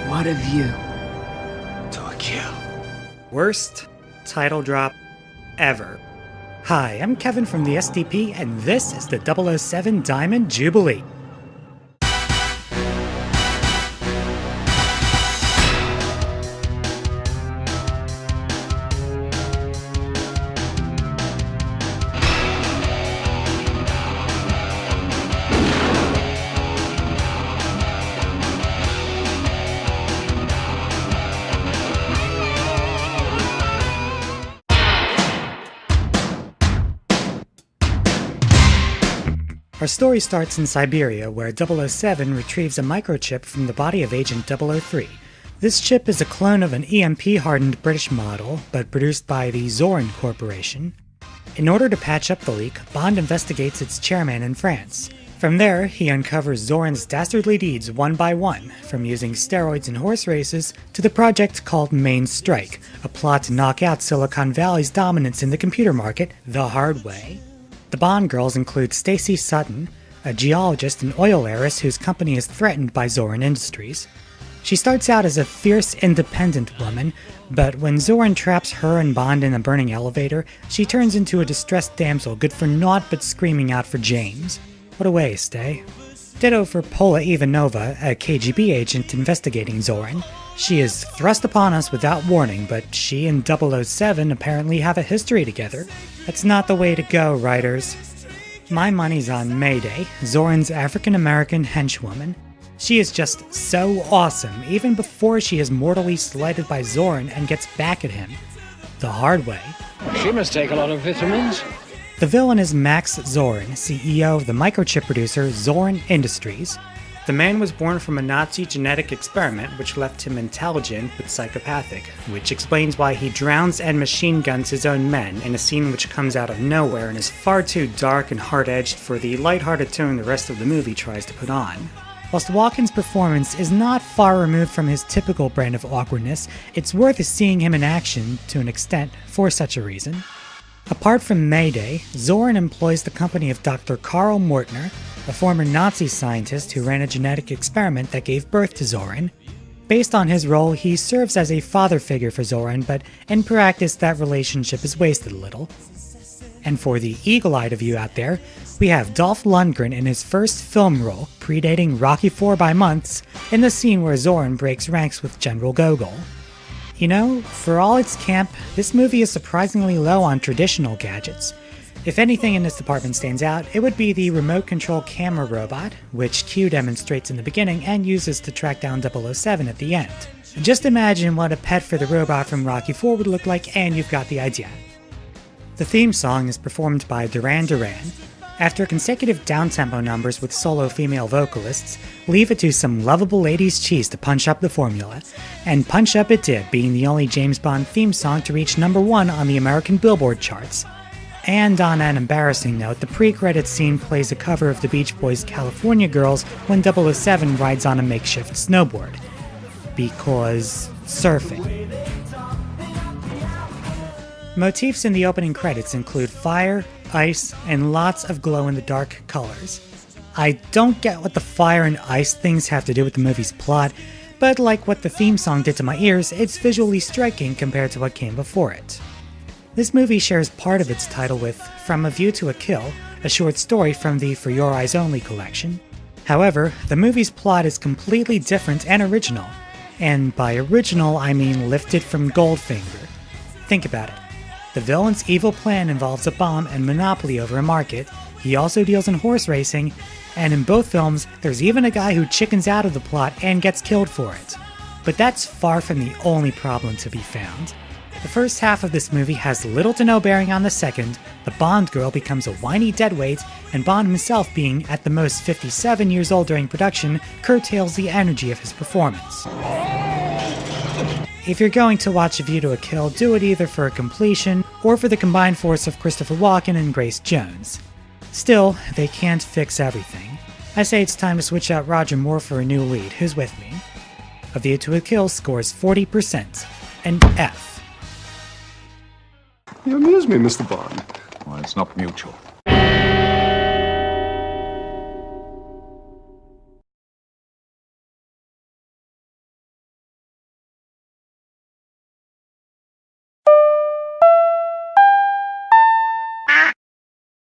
What a view to a kill. Worst title drop ever. Hi, I'm Kevin from the SDP, and this is the 007 Diamond Jubilee. Our story starts in Siberia, where 007 retrieves a microchip from the body of Agent 003. This chip is a clone of an EMP-hardened British model, but produced by the Zorin Corporation. In order to patch up the leak, Bond investigates its chairman in France. From there, he uncovers Zorin's dastardly deeds one by one, from using steroids in horse races to the project called Main Strike, a plot to knock out Silicon Valley's dominance in the computer market the hard way. The Bond girls include Stacy Sutton, a geologist and oil heiress whose company is threatened by Zorin Industries. She starts out as a fierce, independent woman, but when Zorin traps her and Bond in a burning elevator, she turns into a distressed damsel good for naught but screaming out for James. What a waste, eh? Ditto for Pola Ivanova, a KGB agent investigating Zorin. She is thrust upon us without warning, but she and 007 apparently have a history together. That's not the way to go, writers. My money's on Mayday, Zorin's African-American henchwoman. She is just so awesome, even before she is mortally slighted by Zorin and gets back at him. The hard way. She must take a lot of vitamins. The villain is Max Zorin, CEO of the microchip producer Zorin Industries. The man was born from a Nazi genetic experiment which left him intelligent but psychopathic, which explains why he drowns and machine guns his own men in a scene which comes out of nowhere and is far too dark and hard-edged for the lighthearted tone the rest of the movie tries to put on. Whilst Walken's performance is not far removed from his typical brand of awkwardness, it's worth seeing him in action to an extent for such a reason. Apart from Mayday, Zorin employs the company of Dr. Karl Mortner, a former Nazi scientist who ran a genetic experiment that gave birth to Zorin. Based on his role, he serves as a father figure for Zorin, but in practice that relationship is wasted a little. And for the eagle-eyed of you out there, we have Dolph Lundgren in his first film role, predating Rocky IV by months, in the scene where Zorin breaks ranks with General Gogol. You know, for all its camp, this movie is surprisingly low on traditional gadgets. If anything in this department stands out, it would be the remote control camera robot, which Q demonstrates in the beginning and uses to track down 007 at the end. Just imagine what a pet for the robot from Rocky IV would look like, and you've got the idea. The theme song is performed by Duran Duran. After consecutive down-tempo numbers with solo female vocalists, leave it to some lovable ladies' cheese to punch up the formula. And punch up it did, being the only James Bond theme song to reach #1 on the American Billboard charts. And on an embarrassing note, the pre-credits scene plays a cover of the Beach Boys' California Girls when 007 rides on a makeshift snowboard. Because surfing. Motifs in the opening credits include fire, ice, and lots of glow-in-the-dark colors. I don't get what the fire and ice things have to do with the movie's plot, but like what the theme song did to my ears, it's visually striking compared to what came before it. This movie shares part of its title with From a View to a Kill, a short story from the For Your Eyes Only collection. However, the movie's plot is completely different and original. And by original, I mean lifted from Goldfinger. Think about it. The villain's evil plan involves a bomb and monopoly over a market. He also deals in horse racing, and in both films, there's even a guy who chickens out of the plot and gets killed for it. But that's far from the only problem to be found. The first half of this movie has little to no bearing on the second. The Bond girl becomes a whiny deadweight, and Bond himself, being at the most 57 years old during production, curtails the energy of his performance. If you're going to watch A View to a Kill, do it either for a completion or for the combined force of Christopher Walken and Grace Jones. Still, they can't fix everything. I say it's time to switch out Roger Moore for a new lead. Who's with me? A View to a Kill scores 40%, an F. You amuse me, Mr. Bond. Well, it's not mutual.